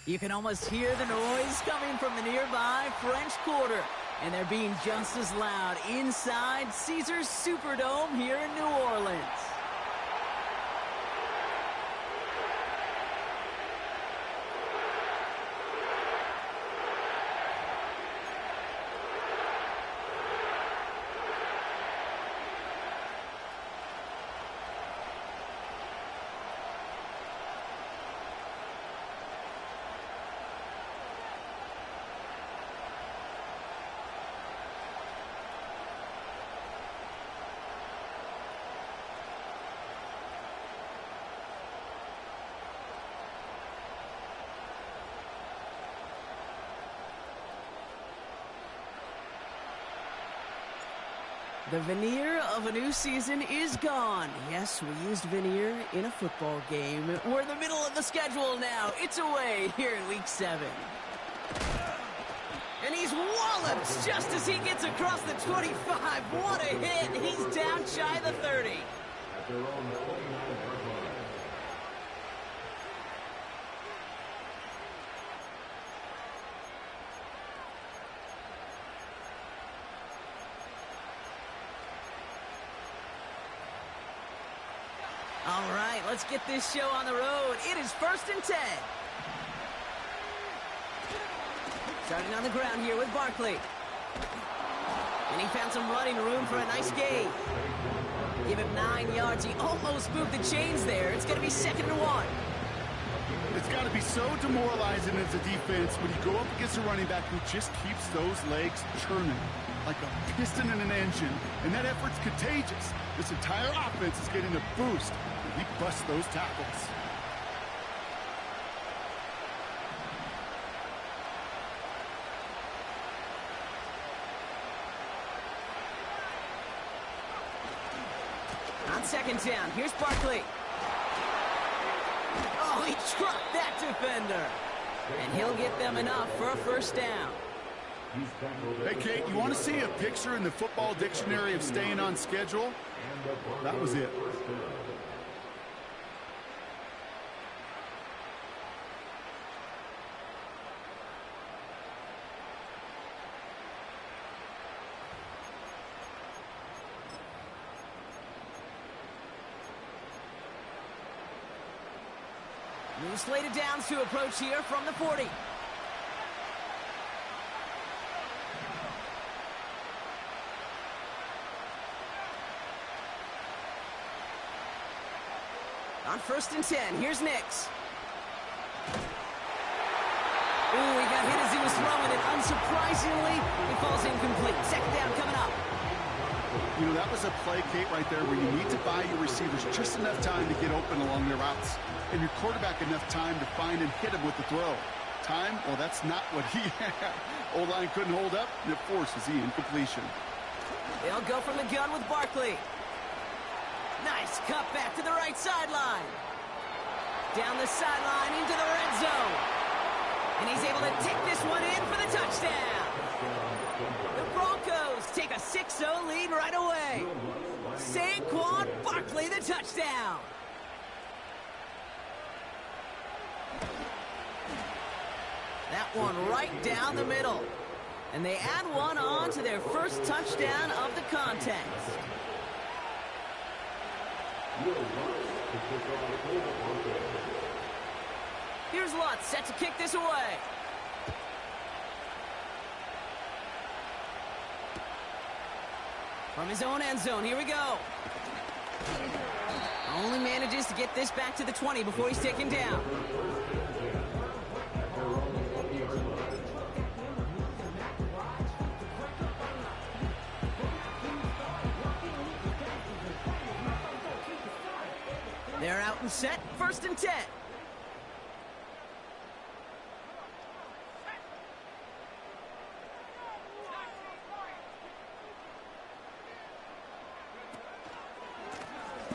You can almost hear the noise coming from the nearby French Quarter. And they're being just as loud inside Caesars Superdome here in New Orleans. The veneer of a new season is gone. Yes, we used veneer in a football game. We're in the middle of the schedule now. It's away here in Week 7. And he's walloped just as he gets across the 25. What a hit. He's down shy of the 30. All right, let's get this show on the road. It is 1st and 10. Starting on the ground here with Barkley. And he found some running room for a nice gain. Give him 9 yards. He almost moved the chains there. It's going to be 2nd and 1. It's got to be so demoralizing as a defense when you go up against a running back who just keeps those legs churning like a piston in an engine, and that effort's contagious. This entire offense is getting a boost, and he busts those tackles. On 2nd down, here's Barkley. Oh, he trucked that defender. And he'll get them enough for a 1st down. Hey, Kate, you want to see a picture in the football dictionary of staying on schedule? That was it. New slated downs to approach here from the 40. On 1st and 10, here's Nix. Ooh, he got hit as he was throwing it. Unsurprisingly, he falls incomplete. 2nd down coming up. You know, that was a play, Kate, right there where you need to buy your receivers just enough time to get open along their routes, and your quarterback enough time to find and hit him with the throw. Time? Well, that's not what he had. O-line couldn't hold up, and it forces the incompletion. They'll go from the gun with Barkley. Nice cut back to the right sideline. Down the sideline into the red zone. And he's able to take this one in for the touchdown. The Broncos take a 6-0 lead right away. Saquon Barkley, the touchdown. That one right down the middle. And they add one on to their 1st touchdown of the contest. Here's Lutz set to kick this away. From his own end zone, here we go. Only manages to get this back to the 20 before he's taken down. They're out and set, 1st and 10.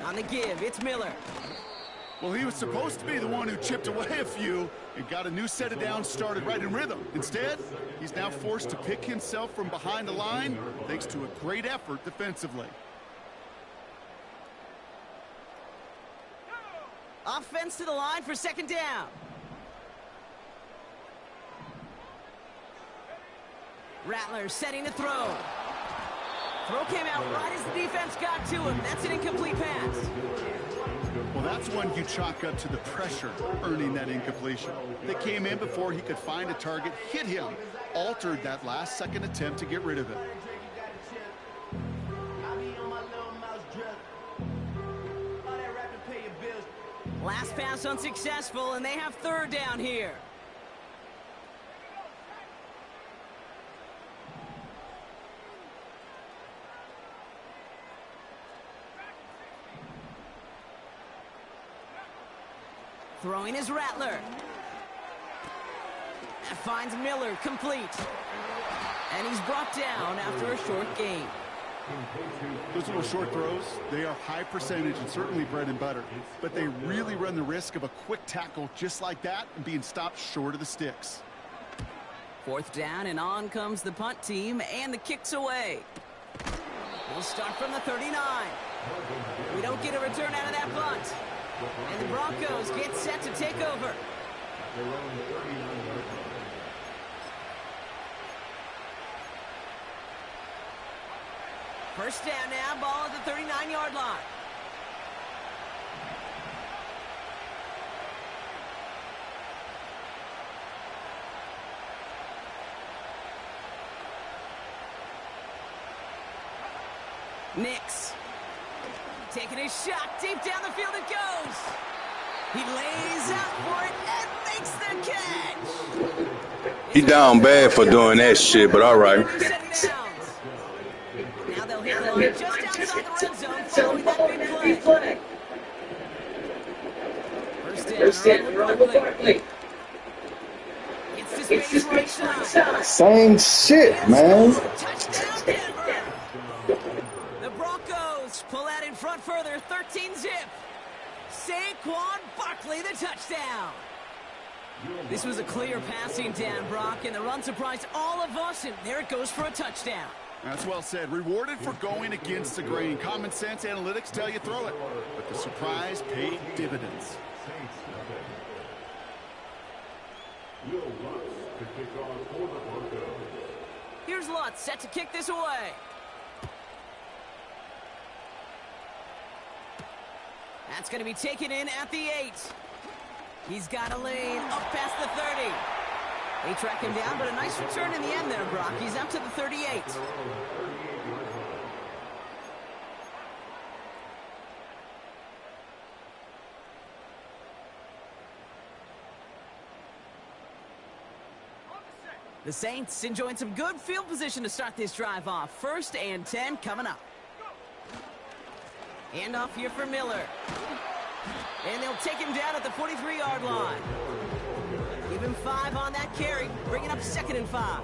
On the give, it's Miller. Well, he was supposed to be the one who chipped away a few and got a new set of downs started right in rhythm. Instead, he's now forced to pick himself from behind the line thanks to a great effort defensively. Offense to the line for 2nd down. Rattler setting to throw. Throw came out right as the defense got to him. That's an incomplete pass. Well, that's one you chalk up to the pressure earning that incompletion. They came in before he could find a target, hit him, altered that last second attempt to get rid of it. Last pass unsuccessful, and they have third down here. Throwing is Rattler. That finds Miller, complete. And he's brought down after a short gain. Those little short throws, they are high percentage and certainly bread and butter. But they really run the risk of a quick tackle just like that and being stopped short of the sticks. Fourth down, and on comes the punt team, and the kick's away. We'll start from the 39. We don't get a return out of that punt. And the Broncos get set to take over. First down now, ball at the 39-yard line. Nix taking a shot deep down the field. It goes. He lays out for it and makes the catch. He down bad for doing that shit, but all right. Now they'll hit the line just outside the red zone following that big play. First down, run with Barkley. It's to space right side. Same shit, man. Touchdown, Denver. The Broncos pull out in front further, 13-zip. Saquon Barkley, the touchdown. This was a clear passing down, Brock, and the run surprised all of us, and there it goes for a touchdown. That's well said. Rewarded for going against the grain. Common sense analytics tell you throw it, but the surprise paid dividends. Here's Lutz set to kick this away. That's going to be taken in at the 8. He's got a lane up past the 30. They track him down, but a nice return in the end there, Brock. He's up to the 38. The Saints enjoying some good field position to start this drive off. 1st and 10 coming up. Handoff here for Miller. And they'll take him down at the 43-yard line. Give him 5 on that carry, bringing up 2nd and 5.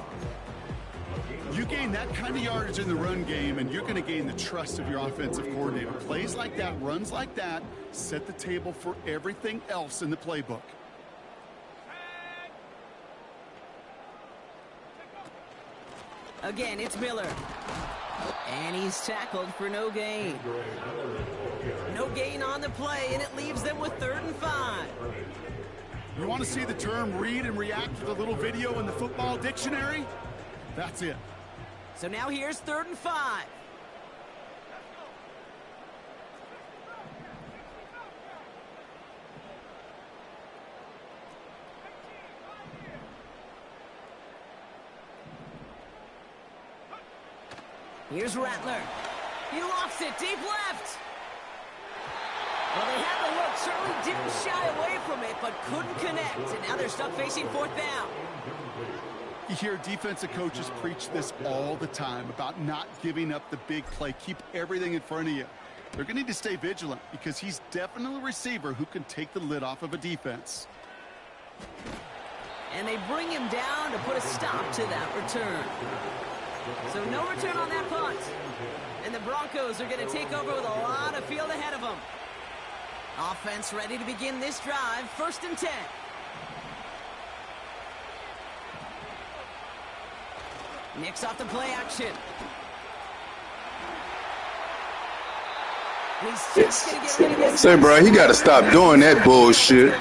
You gain that kind of yardage in the run game, and you're going to gain the trust of your offensive coordinator. Plays like that, runs like that, set the table for everything else in the playbook. Again, it's Miller. And he's tackled for no gain. No gain on the play, and it leaves them with 3rd and 5. You want to see the term read and react to the little video in the football dictionary? That's it. So now here's 3rd and 5. Here's Rattler. He lofts it deep left. Well, they had the look, certainly didn't shy away from it, but couldn't connect. And now they're stuck facing 4th down. You hear defensive coaches preach this all the time about not giving up the big play. Keep everything in front of you. They're going to need to stay vigilant because he's definitely a receiver who can take the lid off of a defense. And they bring him down to put a stop to that return. So no return on that punt. And the Broncos are going to take over with a lot of field ahead of them. Offense ready to begin this drive. 1st and 10. Nix off the play action. He's just going to get rid of this. Say, bro, he got to stop doing that bullshit.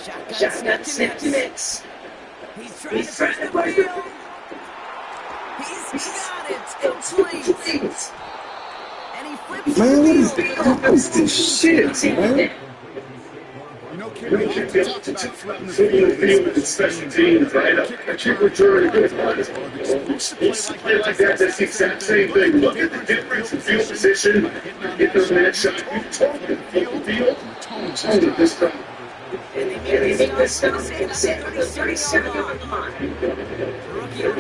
Shotgun snap to mix. He's trying to push the field. He's got it. Complete. And he flips Man, what is the field. what is this shit, man? You know, Kim, we like to talk about flipping the field with special teams, right? A kick return, a good one. Explosive play like that's the exact same thing. Look at the difference in field position. Hit the match shot. You totally field. Totally this time. And they make this stop at the 37-yard line. Rookie on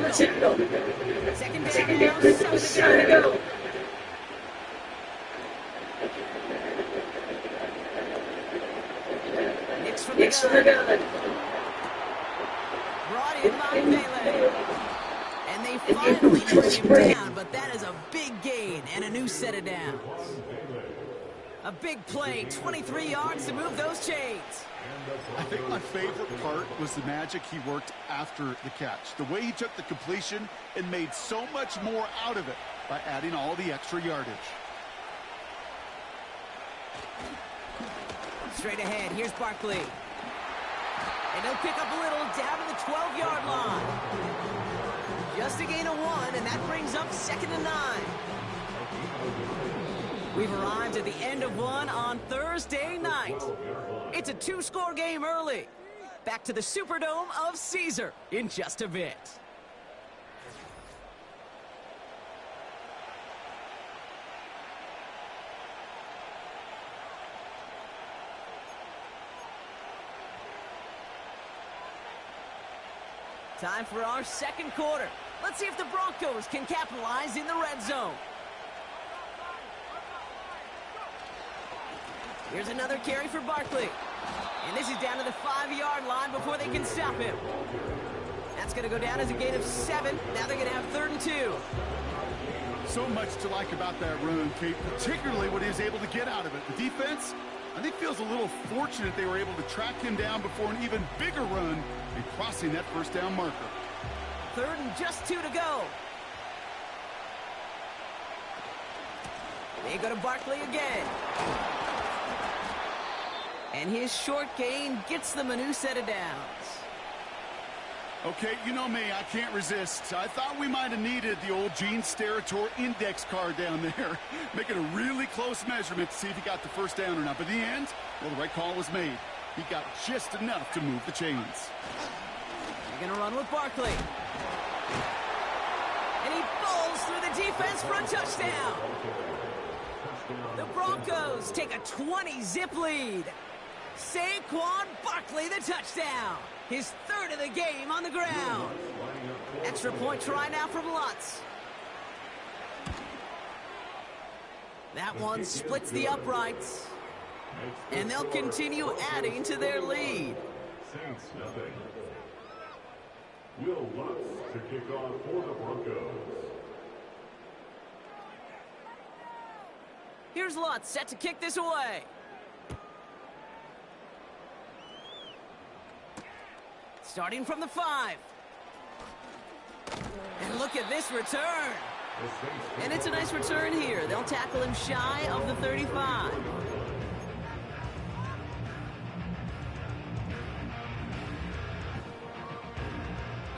the tackle. Second down, 7 to go. Knicks from the gun. Brought in by Pele. And they finally push him down, but that is a big gain and a new set of downs. A big play, 23 yards to move those chains. I think my favorite part was the magic he worked after the catch. The way he took the completion and made so much more out of it by adding all the extra yardage. Straight ahead, here's Barkley. And he'll pick up a little down to the 12-yard line. Just a gain of 1, and that brings up 2nd and 9. We've arrived at the end of one on Thursday night. It's a 2-score game early. Back to the Superdome of Caesar in just a bit. Time for our second quarter. Let's see if the Broncos can capitalize in the red zone. Here's another carry for Barkley. And this is down to the 5-yard line before they can stop him. That's going to go down as a gain of 7. Now they're going to have 3rd and 2. So much to like about that run, Kate, particularly what he was able to get out of it. The defense, I think, feels a little fortunate they were able to track him down before an even bigger run and crossing that first down marker. 3rd and just 2 to go. They go to Barkley again. And his short gain gets them a new set of downs. Okay, you know me, I can't resist. I thought we might have needed the old Gene Steratore index card down there, making a really close measurement to see if he got the first down or not. But in the end, well, the right call was made. He got just enough to move the chains. They're going to run with Barkley. And he falls through the defense for a touchdown. The Broncos take a 20-zip lead. Saquon Barkley, the touchdown. His 3rd of the game on the ground. Extra point try now from Lutz. That one splits the uprights. And they'll continue adding to their lead. Saints nothing. Will Lutz to kick off for the Broncos. Here's Lutz set to kick this away. Starting from the 5. And look at this return. And it's a nice return here. They'll tackle him shy of the 35.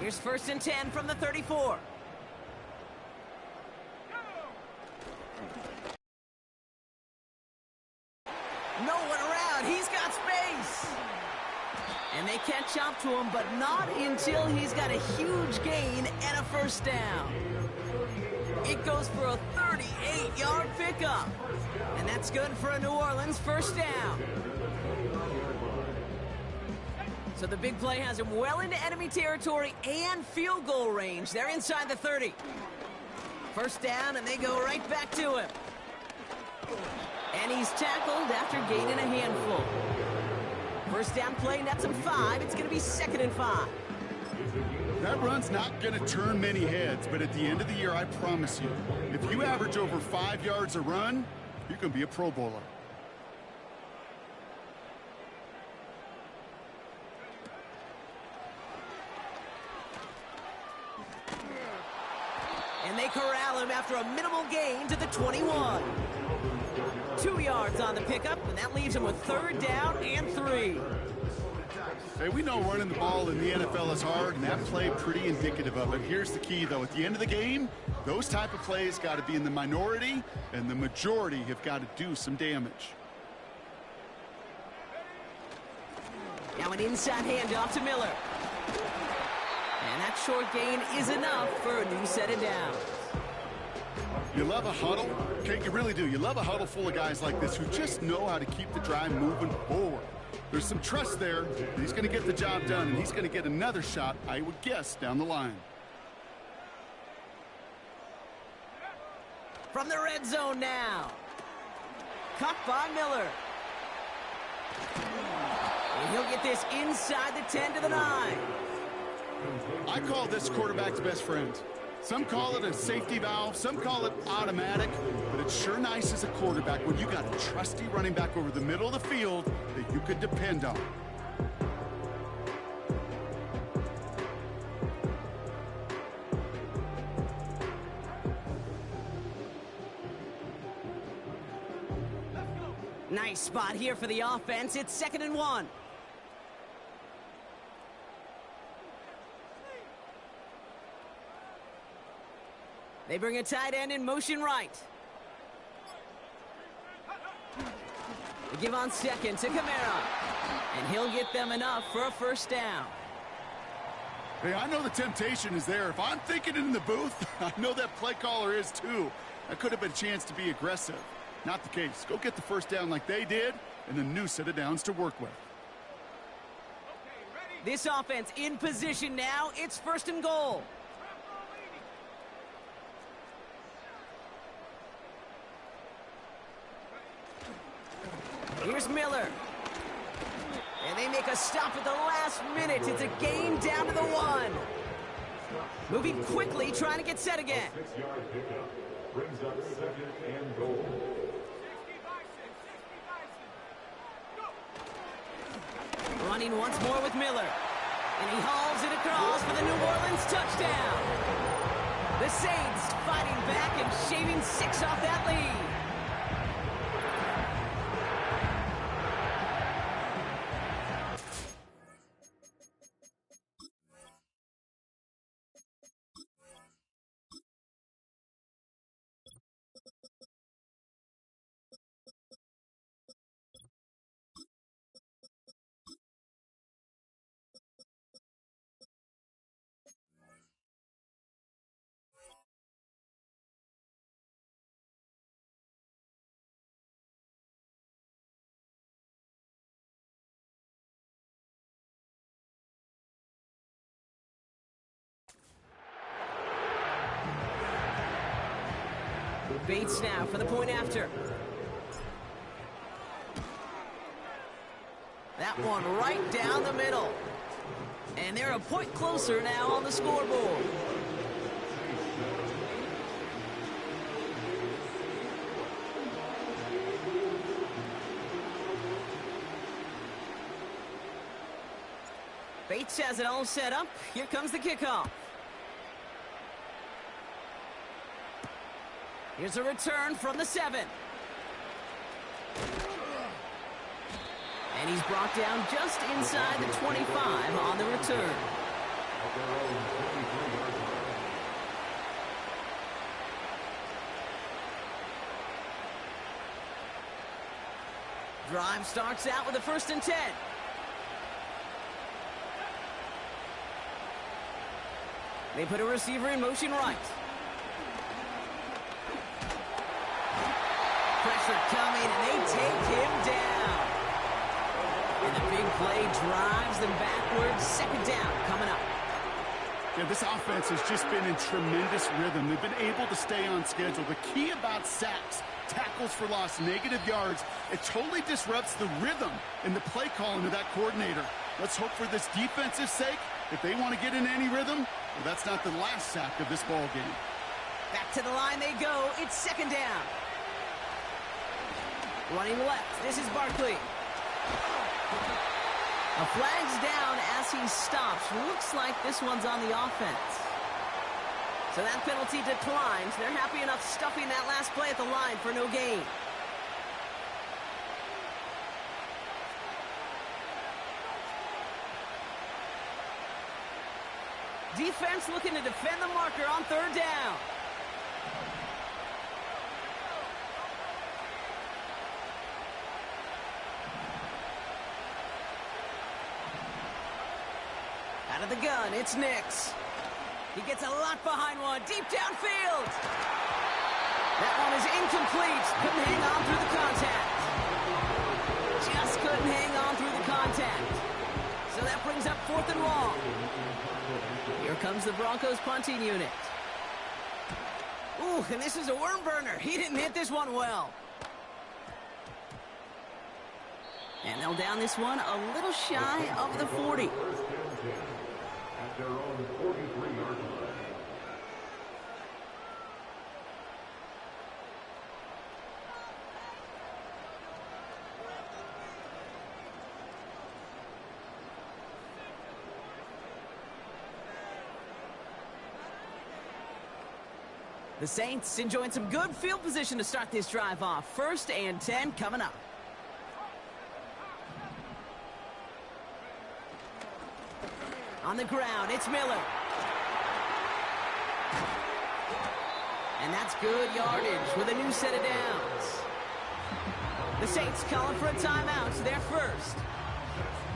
Here's 1st and 10 from the 34. No one around. He's got space. And they catch up to him, but not until he's got a huge gain and a first down. It goes for a 38-yard pickup. And that's good for a New Orleans first down. So the big play has him well into enemy territory and field goal range. They're inside the 30. First down, and they go right back to him. And he's tackled after gaining a handful. First down play, nets him 5. It's going to be 2nd and 5. That run's not going to turn many heads, but at the end of the year, I promise you, if you average over 5 yards a run, you can be a Pro Bowler. And they corral him after a minimal gain to the 21. 2 yards on the pickup, and that leaves him with 3rd down and 3. Hey, we know running the ball in the NFL is hard, and that play pretty indicative of it. Here's the key, though. At the end of the game, those type of plays got to be in the minority, and the majority have got to do some damage. Now an inside handoff to Miller. And that short gain is enough for a new set of downs. You love a huddle? Okay, you really do. You love a huddle full of guys like this who just know how to keep the drive moving forward. There's some trust there. He's going to get the job done, and he's going to get another shot, I would guess, down the line. From the red zone now. Caught by Miller. And he'll get this inside the 10 to the 9. I call this quarterback's best friend. Some call it a safety valve, some call it automatic, but it's sure nice as a quarterback when you got a trusty running back over the middle of the field that you could depend on. Nice spot here for the offense. It's 2nd and 1. They bring a tight end in motion right. They give on 2nd to Kamara. And he'll get them enough for a 1st down. Hey, I know the temptation is there. If I'm thinking it in the booth, I know that play caller is too. That could have been a chance to be aggressive. Not the case. Go get the 1st down like they did, and a new set of downs to work with. This offense in position now. It's 1st and goal. Here's Miller. And they make a stop at the last minute. It's a game down to the 1. Moving quickly, trying to get set again. 6-yard pickup brings up 2nd and goal. Running once more with Miller. And he hauls it across for the New Orleans touchdown. The Saints fighting back and shaving 6 off that lead. Bates now for the point after. That one right down the middle. And they're a point closer now on the scoreboard. Bates has it all set up. Here comes the kickoff. Here's a return from the 7. And he's brought down just inside the 25 on the return. Drive starts out with a 1st and 10. They put a receiver in motion right. Pressure coming, and they take him down. And the big play drives them backwards. 2nd down coming up. Yeah, this offense has just been in tremendous rhythm. They've been able to stay on schedule. The key about sacks, tackles for loss, negative yards, it totally disrupts the rhythm and the play calling of that coordinator. Let's hope for this defensive sake, if they want to get in any rhythm, well, that's not the last sack of this ball game. Back to the line they go. It's 2nd down. Running left, this is Barkley. A flag's down as he stops. Looks like this one's on the offense. So that penalty declines. They're happy enough stuffing that last play at the line for no gain. Defense looking to defend the marker on third down. Out of the gun, it's Nix. He gets a lot behind one, deep downfield. That one is incomplete. Couldn't hang on through the contact. Just couldn't hang on through the contact. So that brings up 4th and long. Here comes the Broncos punting unit. Ooh, and this is a worm burner. He didn't hit this one well. And they'll down this one a little shy of the 40. At their own 43-yard line. The Saints enjoying some good field position to start this drive off. 1st and 10 coming up. On the ground, it's Miller. And that's good yardage with a new set of downs. The Saints calling for a timeout. They're first.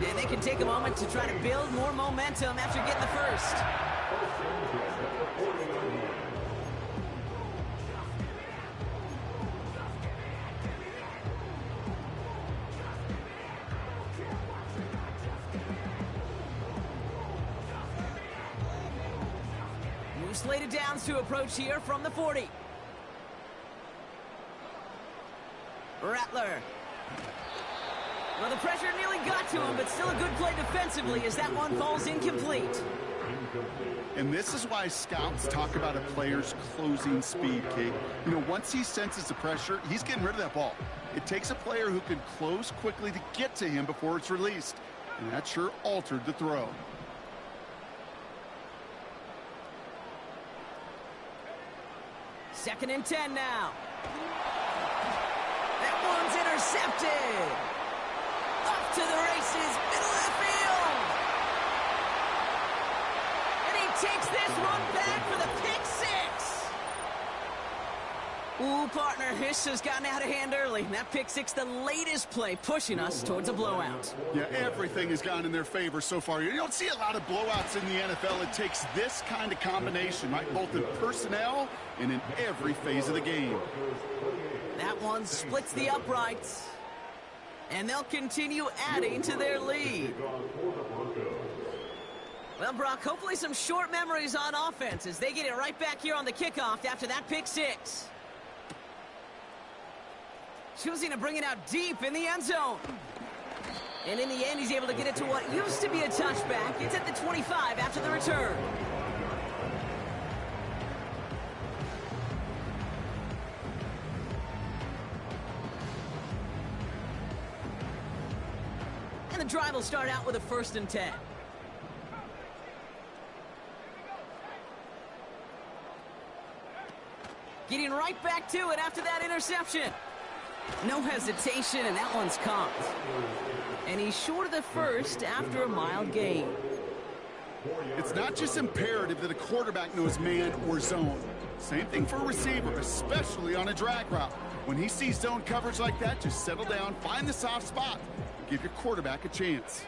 And they can take a moment to try to build more momentum after getting the first. Slated downs to approach here from the 40. Rattler. Well, the pressure nearly got to him, but still a good play defensively as that one falls incomplete. And this is why scouts talk about a player's closing speed, Kate. You know, once he senses the pressure, he's getting rid of that ball. It takes a player who can close quickly to get to him before it's released. And that sure altered the throw. Second and 10 now. That one's intercepted. Off to the races, middle of the field. And he takes this one back for the pick 6. Ooh, partner, this has gotten out of hand early. That pick 6, the latest play, pushing us towards a blowout. Yeah, everything has gone in their favor so far. You don't see a lot of blowouts in the NFL. It takes this kind of combination, right? Both in personnel and in every phase of the game. That one splits the uprights. And they'll continue adding to their lead. Well, Brock, hopefully some short memories on offense as they get it right back here on the kickoff after that pick 6. Choosing to bring it out deep in the end zone. And in the end, he's able to get it to what used to be a touchback. It's at the 25 after the return. And the drive will start out with a 1st and 10. Getting right back to it after that interception. No hesitation, and that one's caught. And he's short of the first after a mild gain. It's not just imperative that a quarterback knows man or zone. Same thing for a receiver, especially on a drag route. When he sees zone coverage like that, just settle down, find the soft spot, and give your quarterback a chance.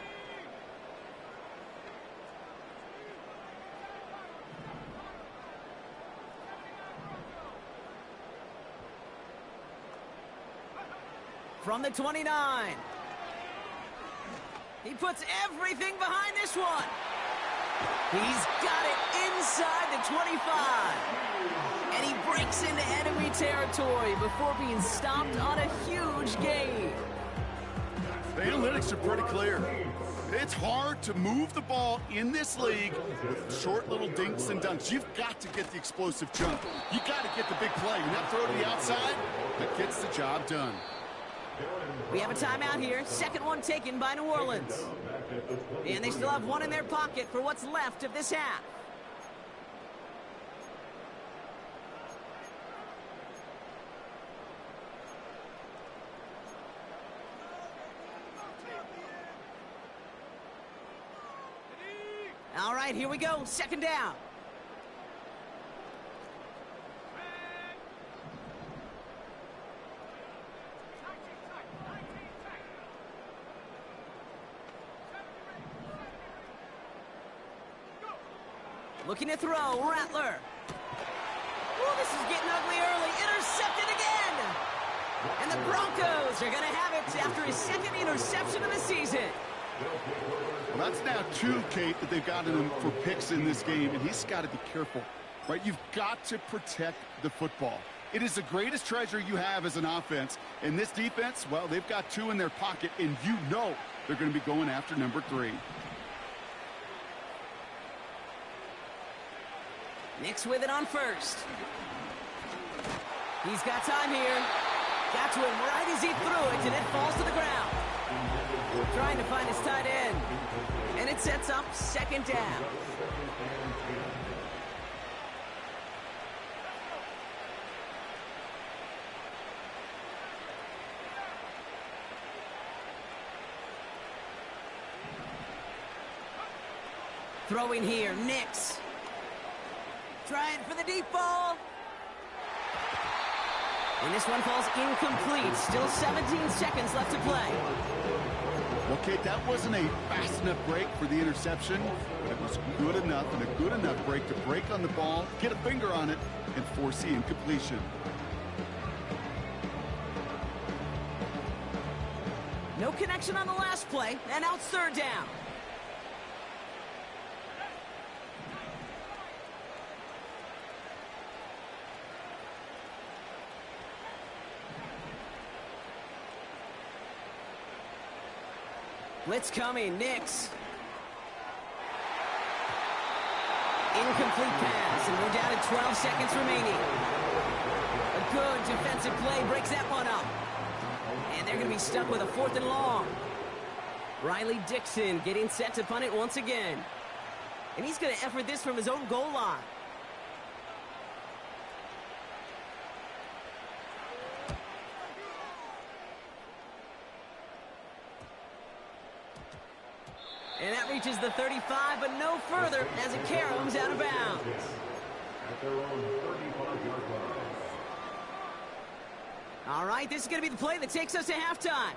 From the 29. He puts everything behind this one. He's got it inside the 25. And he breaks into enemy territory before being stopped on a huge gain. The analytics are pretty clear. It's hard to move the ball in this league with short little dinks and dunks. You've got to get the explosive jump. You got to get the big play. And that throw to the outside, that gets the job done. We have a timeout here. Second one taken by New Orleans. And they still have one in their pocket for what's left of this half. All right, here we go. Second down. Looking to throw, Rattler. Oh, this is getting ugly early. Intercepted again. And the Broncos are going to have it after his second interception of the season. Well, that's now 2, Kate, that they've gotten him for picks in this game, and he's got to be careful, right? You've got to protect the football. It is the greatest treasure you have as an offense. And this defense, well, they've got 2 in their pocket, and you know they're going to be going after number 3. Nix with it on first. He's got time here. Got to him right as he threw it, and it falls to the ground. Trying to find his tight end. And it sets up second down. Throwing here, Nix. Trying for the deep ball. And this one falls incomplete. Still 17 seconds left to play. Okay, that wasn't a fast enough break for the interception, but it was good enough and a good enough break to break on the ball, get a finger on it, and force the incompletion. No connection on the last play, and now it's third down. Blitz coming, Nix. Incomplete pass, and we're down to 12 seconds remaining. A good defensive play breaks that one up. And they're going to be stuck with a 4th and long. Riley Dixon getting set to punt it once again. And he's going to effort this from his own goal line. And that reaches the 35, but no further as it caroms out of bounds. At their own 35-yard line. All right, this is going to be the play that takes us to halftime.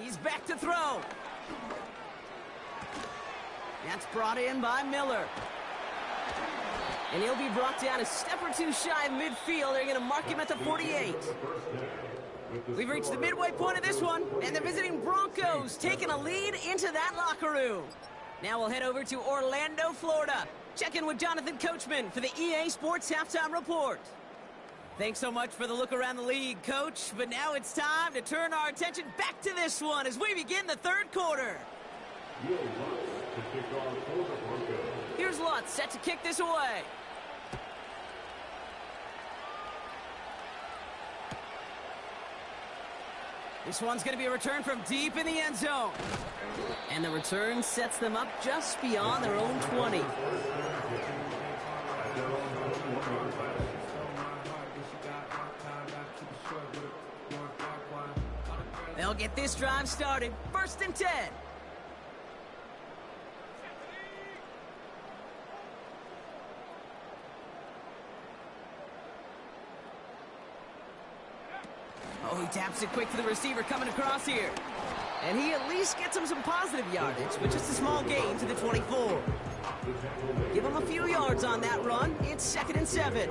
He's back to throw. That's brought in by Miller. And he'll be brought down a step or 2 shy of midfield. They're going to mark him at the 48. We've reached the midway point of this one, and the visiting Broncos taking a lead into that locker room. Now we'll head over to Orlando, Florida. Check in with Jonathan Coachman for the EA Sports Halftime Report. Thanks so much for the look around the league, Coach. But now it's time to turn our attention back to this one as we begin the third quarter. Here's Lutz set to kick this away. This one's going to be a return from deep in the end zone. And the return sets them up just beyond their own 20. They'll get this drive started. 1st and 10. Oh, he taps it quick to the receiver coming across here. And he at least gets him some positive yardage, but just a small gain to the 24. Give him a few yards on that run. It's 2nd and 7.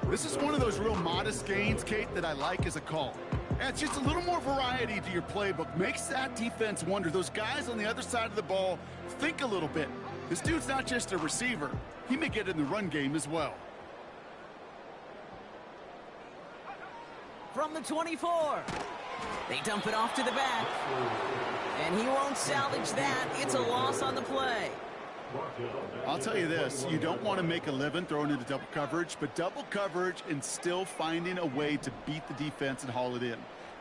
This is one of those real modest gains, Kate, that I like as a call. And it's just a little more variety to your playbook. Makes that defense wonder. Those guys on the other side of the ball think a little bit. This dude's not just a receiver. He may get in the run game as well. From the 24. They dump it off to the back. And he won't salvage that. It's a loss on the play. I'll tell you this, you don't want to make a living throwing into double coverage, but double coverage and still finding a way to beat the defense and haul it in.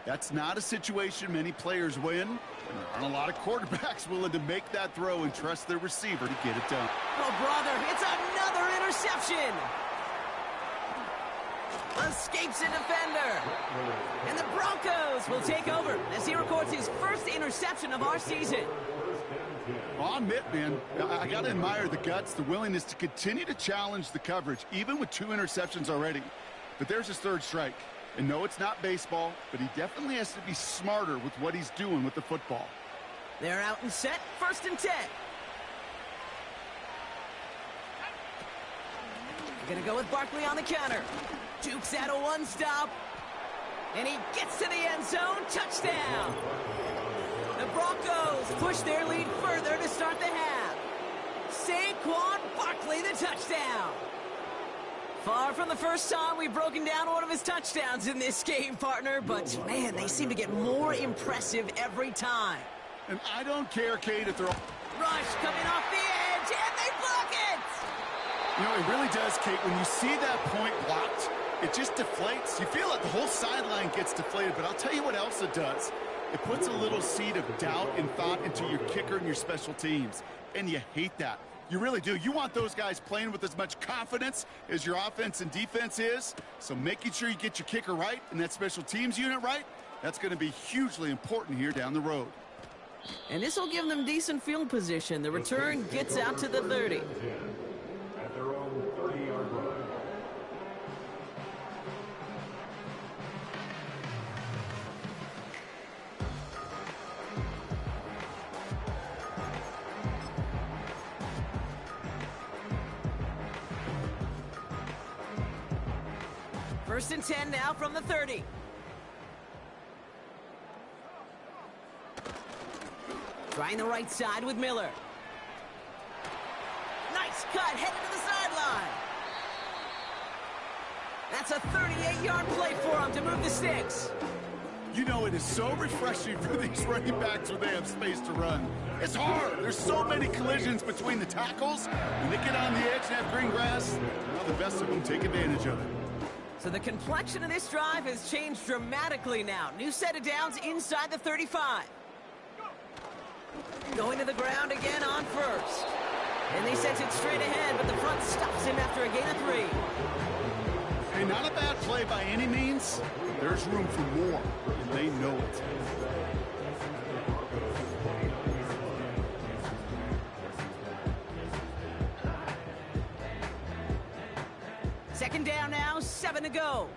That's not a situation many players win, and there aren't a lot of quarterbacks willing to make that throw and trust their receiver to get it done. Oh, brother, it's another interception. Escapes a defender. And the Broncos will take over as he records his first interception of our season. Well, I'll admit, man, I got to admire the guts, the willingness to continue to challenge the coverage, even with 2 interceptions already. But there's his 3rd strike. And no, it's not baseball, but he definitely has to be smarter with what he's doing with the football. They're out and set, 1st and 10. They're going to go with Barkley on the counter. Dukes out a 1-stop. And he gets to the end zone. Touchdown. The Broncos push their lead further to start the half. Saquon Barkley, the touchdown. Far from the first time we've broken down one of his touchdowns in this game, partner, but, man, they seem to get more impressive every time. And I don't care, Kate, if they're... Rush coming off the edge, and they block it! You know, it really does, Kate. When you see that point blocked, it just deflates. You feel like the whole sideline gets deflated, but I'll tell you what else it does. It puts a little seed of doubt and thought into your kicker and your special teams, and you hate that. You really do. You want those guys playing with as much confidence as your offense and defense is, so making sure you get your kicker right and that special teams unit right, that's going to be hugely important here down the road. And this will give them decent field position. The return gets out to the 30. At their own 30-yard line. First and 10 now from the 30. Trying the right side with Miller. Nice cut, headed to the sideline. That's a 38-yard play for him to move the sticks. You know, it is so refreshing for these running backs when they have space to run. It's hard. There's so many collisions between the tackles. When they get on the edge and have green grass, well, the best of them take advantage of it. So the complexion of this drive has changed dramatically now. New set of downs inside the 35. Going to the ground again on first. And they sent it straight ahead, but the front stops him after a gain of 3. Hey, not a bad play by any means. There's room for more, and they know it. Second down now, 7 to go.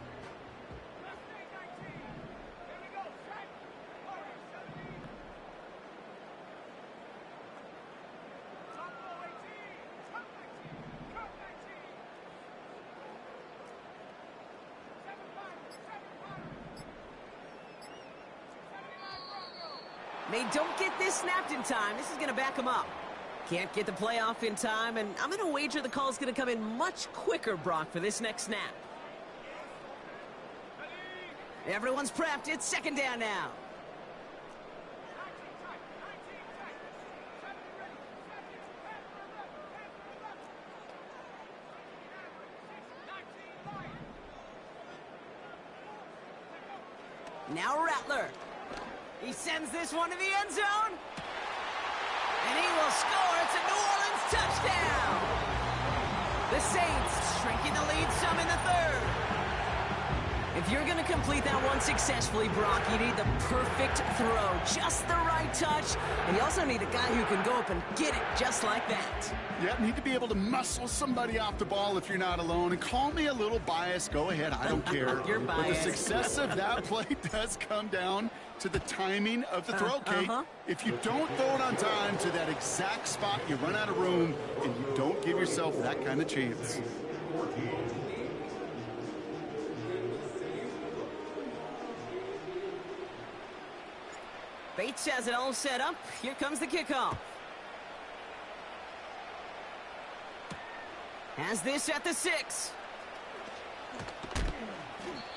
They don't get this snapped in time. This is going to back them up. Can't get the playoff in time, and I'm going to wager the call is going to come in much quicker, Brock, for this next snap. Everyone's prepped. It's second down now. Now Rattler. He sends this one to the end zone. And he will score. It's a New Orleans touchdown. The Saints shrinking the lead some in the 3rd. If you're going to complete that one successfully, Brock, you need the perfect throw. Just the right touch. And you also need a guy who can go up and get it just like that. Yep, need to be able to muscle somebody off the ball if you're not alone. And call me a little biased. Go ahead. I don't care. You're biased. But the success of that play does come down to the timing of the throw, Kate. If you don't throw it on time to that exact spot, you run out of room, and you don't give yourself that kind of chance. Bates has it all set up. Here comes the kickoff. Has this at the 6.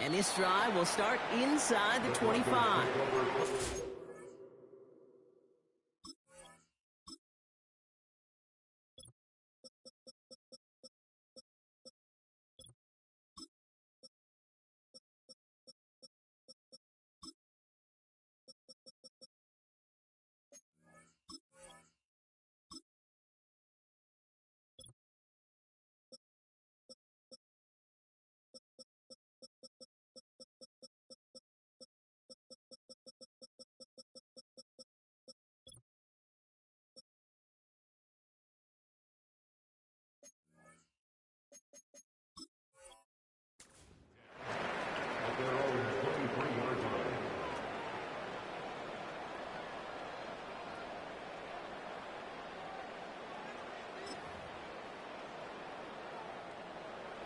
And this drive will start inside the 25. 3-yard line.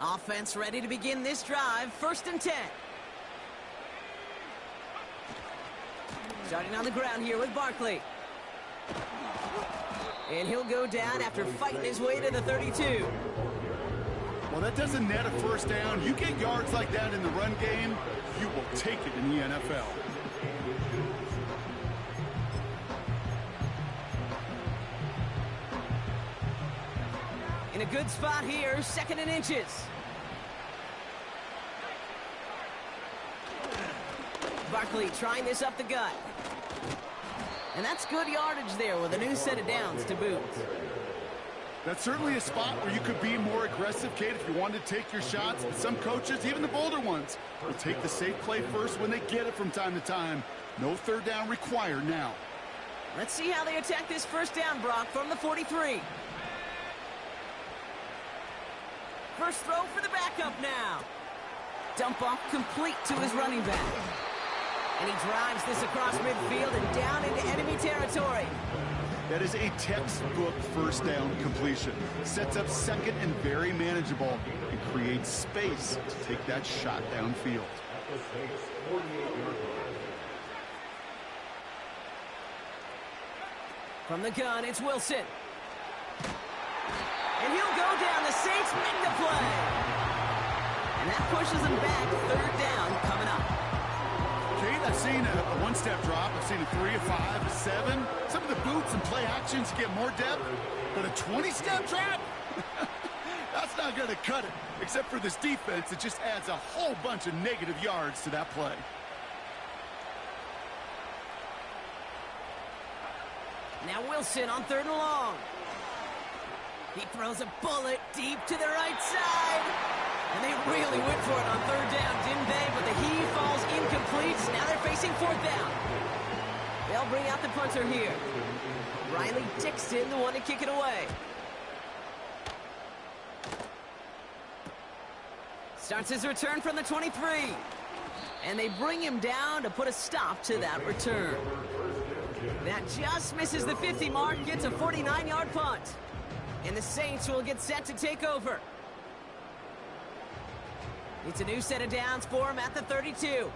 Offense ready to begin this drive. 1st and 10. Starting on the ground here with Barkley. And he'll go down after fighting his way to the 32. Well, that doesn't net a first down. You get yards like that in the run game, you will take it in the NFL. In a good spot here, 2nd and inches. Barkley trying this up the gut. And that's good yardage there with a new set of downs to boot. That's certainly a spot where you could be more aggressive, Kate, if you wanted to take your shots. But some coaches, even the bolder ones, will take the safe play first when they get it from time to time. No 3rd down required now. Let's see how they attack this 1st down, Brock, from the 43. First throw for the backup now. Dump off complete to his running back. And he drives this across midfield and down into enemy territory. That is a textbook 1st down completion. Sets up 2nd and very manageable and creates space to take that shot downfield. From the gun, it's Wilson. And he'll go down. The Saints make the play. And that pushes them back. 3rd down coming up. Kate, I've seen a 1-step drop. I've seen a 3, a 5, a 7. Some of the boots and play actions get more depth. But a 20-step drop? That's not going to cut it. Except for this defense, it just adds a whole bunch of negative yards to that play. Now Wilson on 3rd and long. He throws a bullet deep to the right side. And they really went for it on 3rd down, didn't they? But the heave falls incomplete. Now they're facing 4th down. They'll bring out the punter here. Riley Dixon, the one to kick it away. Starts his return from the 23. And they bring him down to put a stop to that return. That just misses the 50 mark, gets a 49-yard punt. And the Saints will get set to take over. It's a new set of downs for him at the 32.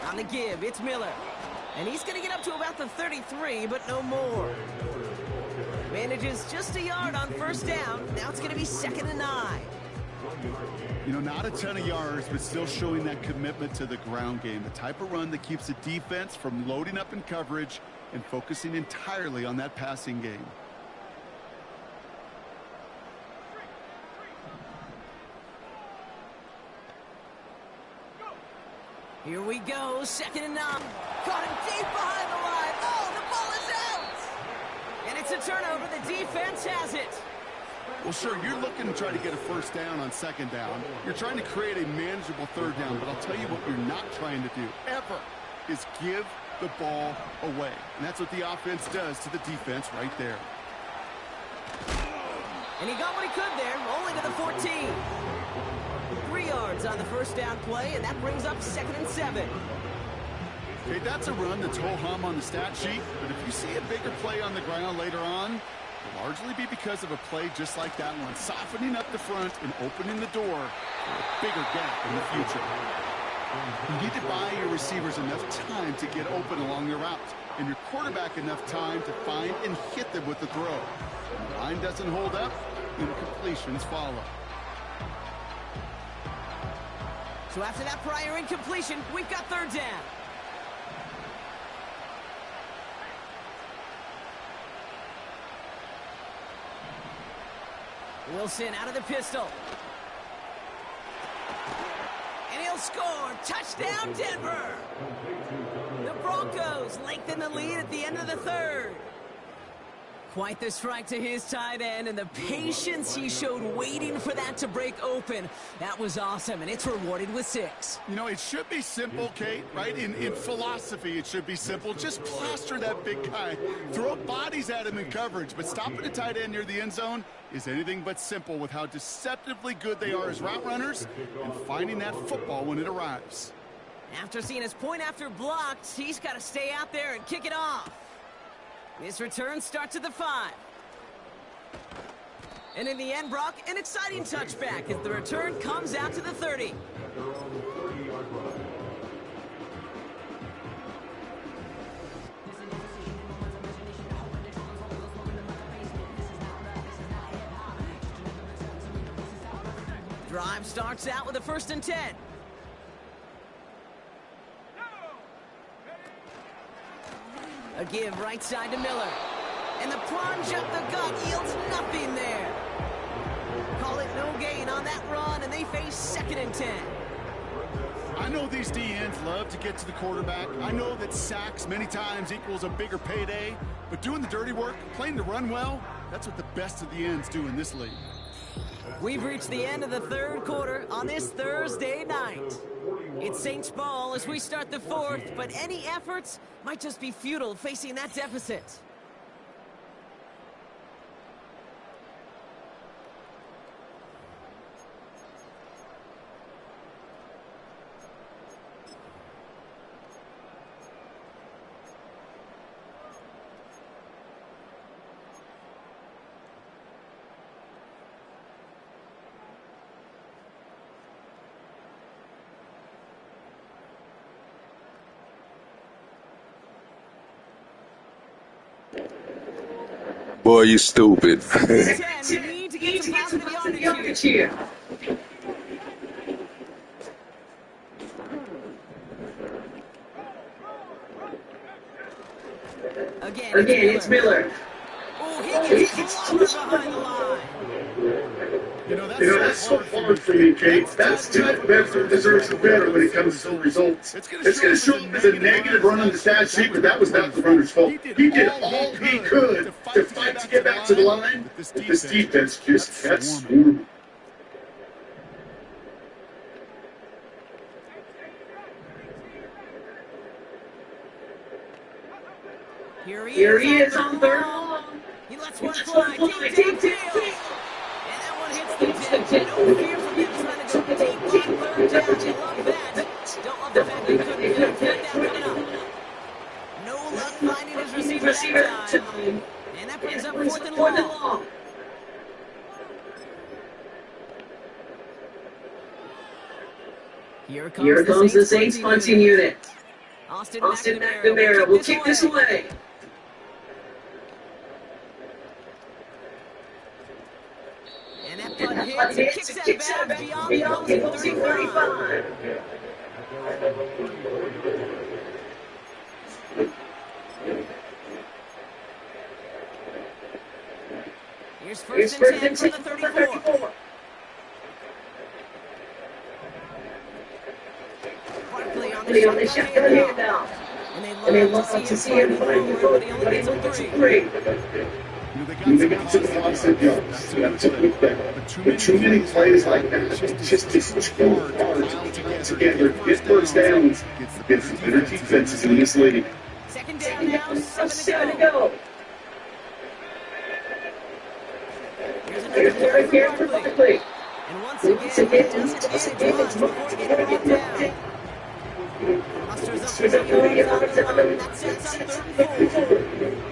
On the give, it's Miller. And he's going to get up to about the 33, but no more. Manages just a yard on 1st down. Now it's going to be 2nd and 9. You know, not a ton of yards, but still showing that commitment to the ground game. The type of run that keeps the defense from loading up in coverage and focusing entirely on that passing game. Here we go, 2nd and 9. Caught him deep behind the line. Oh, the ball is out! And it's a turnover. The defense has it. Well, sure, you're looking to try to get a 1st down on 2nd down. You're trying to create a manageable 3rd down, but I'll tell you what you're not trying to do, ever, is give the ball away. And that's what the offense does to the defense right there. And he got what he could there, only to the 14. 3 yards on the 1st down play, and that brings up 2nd and 7. Okay, that's a run that's ho-hum on the stat sheet, but if you see a bigger play on the ground later on, it'll largely be because of a play just like that one, softening up the front and opening the door for a bigger gap in the future. You need to buy your receivers enough time to get open along your route, and your quarterback enough time to find and hit them with the throw. When the line doesn't hold up, incompletions follow. So after that prior incompletion, we've got 3rd down. Wilson out of the pistol. And he'll score. Touchdown, Denver. The Broncos lengthen the lead at the end of the 3rd. Quite the strike to his tight end, and the patience he showed waiting for that to break open. That was awesome, and it's rewarded with 6. You know, it should be simple, Kate, right? In philosophy, it should be simple. Just plaster that big guy. Throw bodies at him in coverage, but stopping a tight end near the end zone is anything but simple with how deceptively good they are as route runners and finding that football when it arrives. After seeing his point after blocked, he's got to stay out there and kick it off. His return starts at the 5. And in the end, Brock, an exciting touchback as the return comes out to the 30. Drive starts out with a 1st and 10. A give right side to Miller. And the plunge up the gut yields nothing there. Call it no gain on that run, and they face 2nd and 10. I know these DNs love to get to the quarterback. I know that sacks many times equals a bigger payday. But doing the dirty work, playing the run well, that's what the best of the ends do in this league. We've reached the end of the 3rd quarter on this Thursday night. It's Saints ball as we start the 4th, but any efforts might just be futile facing that deficit. Boy, you stupid. 10, you need to get some positive yardage here. Again, it's Miller. Oh, he gets clobbered behind the line. You know, that's so hard for me, Kate. That's the type of effort deserves the better when it comes to results. It's going to show up as a negative run on the stat sheet, but that was not the runner's fault. He did all he could to fight to get back to the line, but this defense just kept swarming. Here he is on 3rd long. He lets one fly deep downfield. And that one hits the tip. No fear from him trying to go deep on 3rd down. You love that. Don't love the fact that he couldn't get a 3rd down coming up. No luck finding his receiver that time. And that brings up 4th and long. Here comes the Saints punting unit. Austin McNamara will kick this away. And that punt hits and kicks that back beyond the opposing 35. Here's 1st and 10 from the 34. Barkley on the shotgun handout. And they love to see him find forward, but he only gets a 3. They got some positive yards. That's a good thing. But too many plays like that, just too hard to get together. Get 1st downs against better defenses in this league. 2nd down now, 7 to go. Here's another carry for Barkley. And once again, he doesn't get much before getting it down. Musters up 3 yards on him. That sets up 3rd and 4.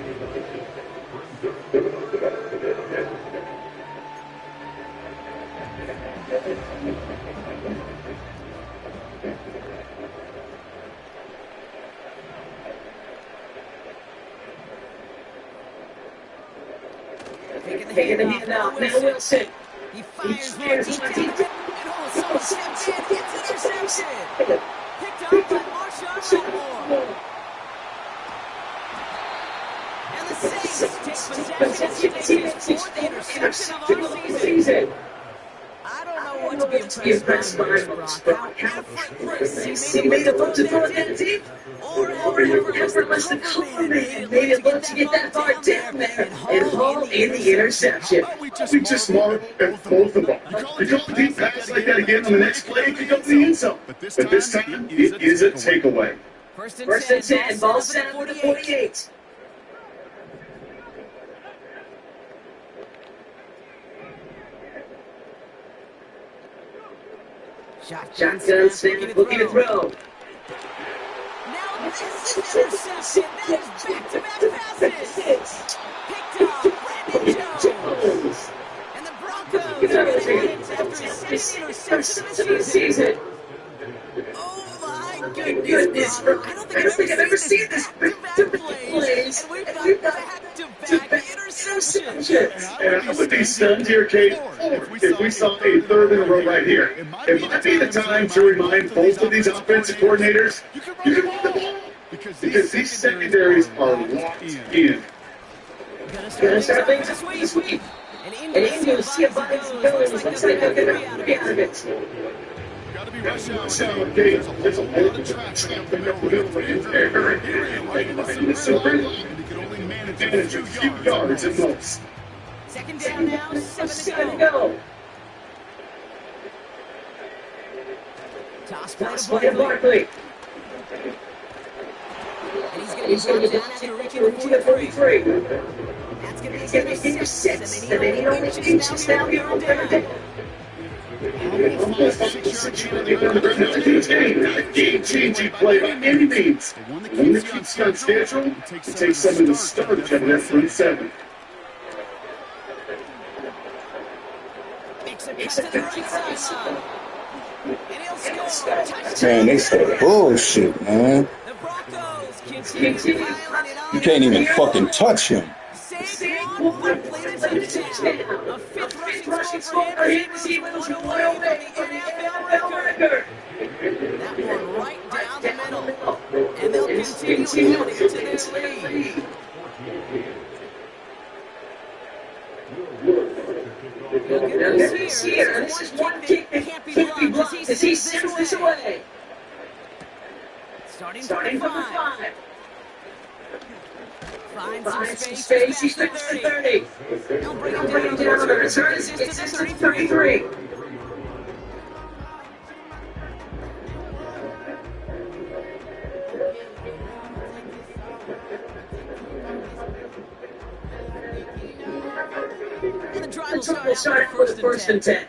Taking the handout, now Wilson. He fires one deep, and oh, someone steps in, it's interception. Picked up by Marshawn Lattimore. And the Saints take possession as they take his 4th interception of the season. I don't know what's to be impressed by Brock. How effortless he made it look to throw that deep. Or effortless to cover man. Made it look to get that far down there and haul in the interception. We just marveled at both of them. You call a deep pass like that again on the next play, it could go to the end zone. But this time, it is a takeaway. First and 10, ball set up at the 48. Shotgun snap, looking to throw. Now this is interception. That is back-to-back passes. Picked up Brandon Jones. And the Broncos are going to head after his second interception of the season. Oh my goodness, bro. I don't think I've ever seen this back-to-back plays. And we've got back-to-back interceptions. And I would be stunned here, Kate, if we saw a third in a row right here. It might be the time to remind both of these offensive coordinators, you can run the ball, because these secondaries are locked in. Gonna start things this week. And Indy will see a Bucks Bills. Looks like they're going to be out of it. Gotta be rushing out, Kate. There's a lot of traffic up the middle in there. Right in the silver. And he can only manage a few yards at most. Second down now, 7 to go. Toss play to Barkley. And he's going to be down after reaching the 43. That's going to be 6, and they need only inches now here on third down. Game-changing play by any means. One that keeps you on schedule, it takes some of the starch out of that front seven. Man, they said bullshit, man. The Broncos continue piling it on. You can't even fucking touch him. Saquon Barkley the touchdown. A fifth rushing score for him. He was 1 away from the NFL record. That one right down the middle. And they'll continue adding to their lead. This here, this is one kick that can't be blocked as he sends this away. Starting from from 5. Finds some space. He's back to 30. They'll bring Down him on down. the return. It's into 33. And the drive Will start for the first and 10.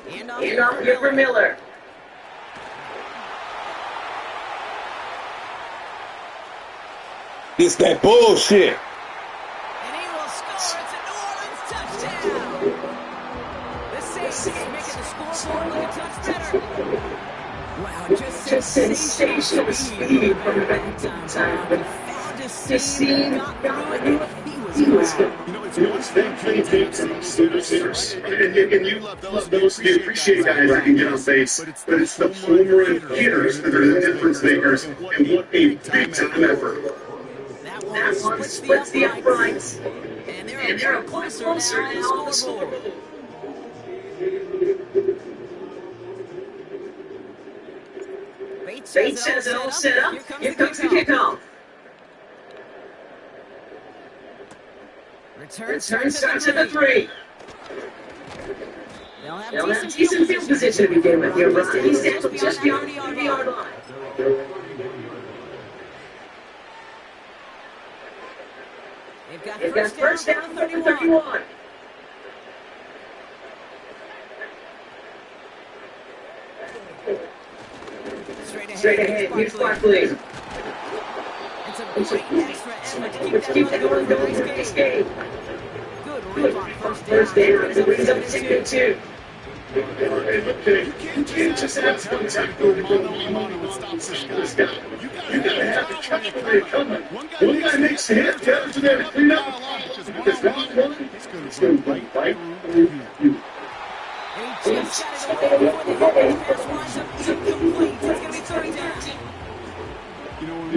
And off here for Miller. It's that bullshit. And he will score. It's a New Orleans touchdown. The Saints making the scoreboard look a touch better. Wow, just sensational speed from the back time. To see him got through it. He was good. You know, it's one thing playing takes from those hitters, and you love those. You appreciate guys that can get on base, but it's the home run hitters that are the difference makers, and what a big time effort. That one splits the uprights, and they're a point closer now on the scoreboard. Bates has it all set up. Here comes the kickoff. Return starts at the 3. They'll have decent field position to begin with here. He's down just beyond the 30-yard line. They've got first down from the 31. Straight ahead, here's Barkley. It's a great extra effort to keep that going for this game. Good rip on first down as it brings up 2-2. You can't just have one tackle to go on and stop this guy. You gotta have the catch play coming. One guy makes the hit, the others are there to clean up. Because one, it's going to be right through you. And he just got it away before the pass winds up incomplete. It's going to be 30 down. You know, when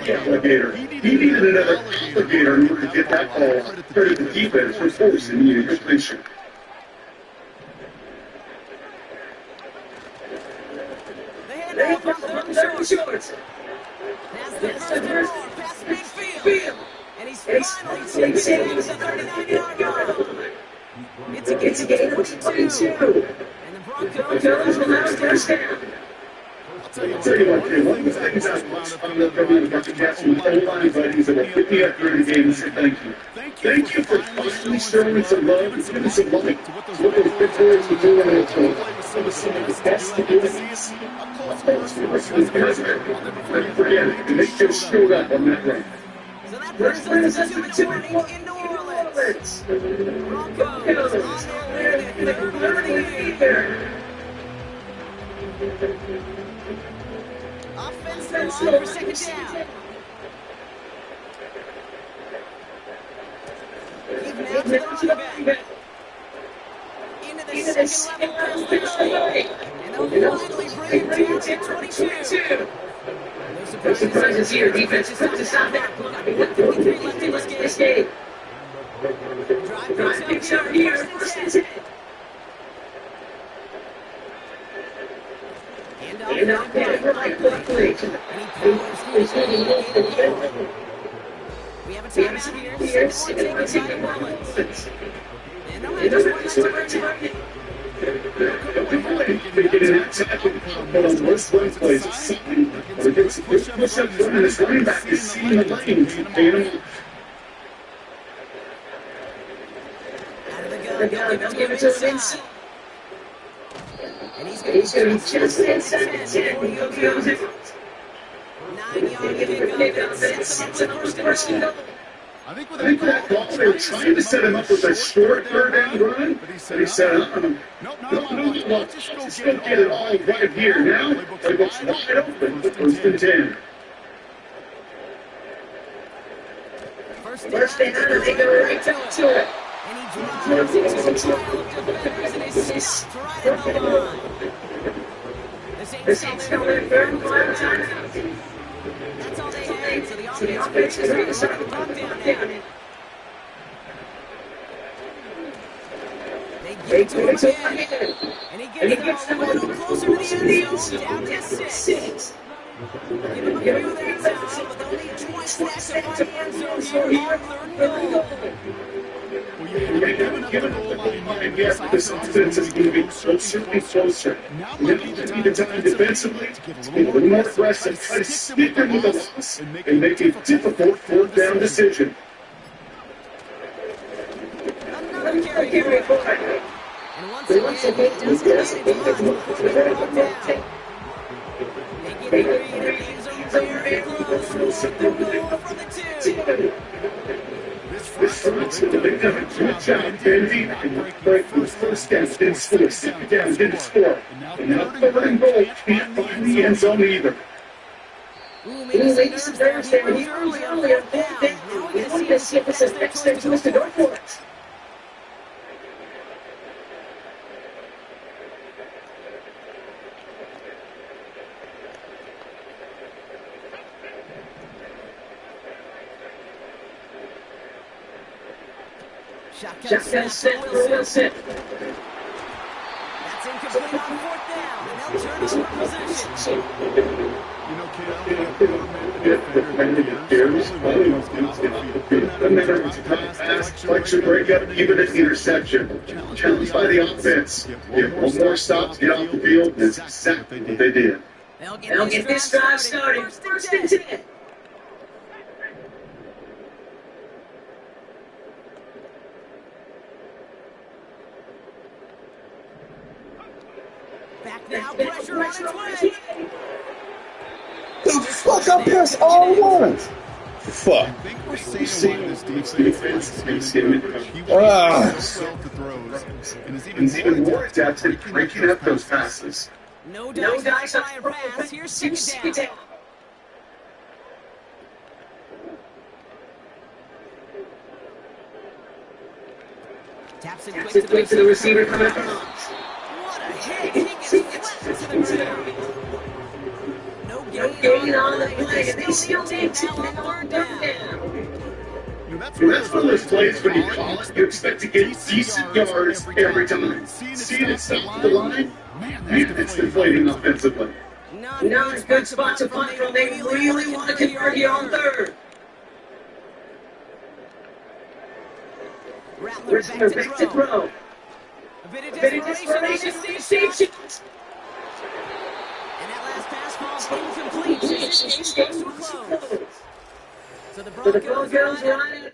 Alligator. He needed another alligator in order to get that ball. Credit the defense for forcing the incompletion. The handoff on third and short. That's the first and more past midfield. And he's finally taken it to the 39-yard line. It's a game of 22. And the Broncos will have a first down. I'll tell you what, one of the things I watched from the broadcast with all line buddies that will pick me up during the game and say thank you. Thank you for finally showing some love and giving some light to what those big boys were doing at home. Some of the best abilities. Up close and personal. Never forget it. And they just showed up on that run. So that brings us to 2-minute warning in New Orleans. Broncos on their way to third of the year. Offense line for second down. Give now to the running back. Into the second level pass play. And they'll finally bring it down to 22. No surprises here. Defense is up to stop that. We've got 1:53 left in this game. Drive picks up here. First and 10. And out there, right quickly. And he powers through the We have a timeout here. Second one taken by New Orleans. And they'll have just one left to run it. They get an attack and put on most run plays. Or gets push up front and his running back is seeing the lane. Out of the gun, they'll give it to him inside. And he's going to be just inside the 10 before he goes it. 9-yard pickup sets him up to the first and goal. I think with that call, they were trying to set him up with a short third down run, but he said, no, just go get it all right here now. Playbook's wide open for first and 10. First down, and they go right to it. And he drives into a pile of defenders and is stopped right at the line. The Saints call their third and final timeout. That's all they had, so the offense is ready to start the puck down now. They give it to him again. And he gets them a little closer to the end zone, down to 6. Give him a few there now, with only 20 snaps to find the end zone here on third and goal. Given the goal line, yes, this offense is moving closer and closer. Now might be the time defensively to get a little more aggressive, try to stick them with a loss, and make a difficult fourth down decision. Another carry forward. And once again, he does get it before they brought down. They get 3 and end zone very close. Fourth and goal from the 2. This starts with the big good job, Bendy. Break first down, then score. Second down, then score. And now third and goal, can't find the end zone either. Maybe some nerves there. He early on fourth down. Now we're going to see if this is next step to go for it. Shotgun set for Wilson. That's incomplete on fourth down, and they'll turn over position. You know, kid, selection breakup, even an interception. Challenged by the offense. Get one more stop to get off the field, and that's exactly what they did. They'll get this drive started. First and 10. Back now, pressure on its way. The fuck I press R1? Fuck. We're seeing this defense is giving to throws, and is even more adept at breaking up those passes. No dice on the pass. Here's second down. Taps it quick to the receiver coming across. What a hit! He gets flat gain on the play, and they still need to now on third down. That's That's one of those plays when you call it, you expect to get decent yards every time. Seeing it stop the line, man, that's deflating offensively. Not a good spot to punt from. They really want to convert here on third. Rattler back to throw. A bit of desperation on the stage shot. And that last pass falls incomplete. This game comes to a close. So the Broncos run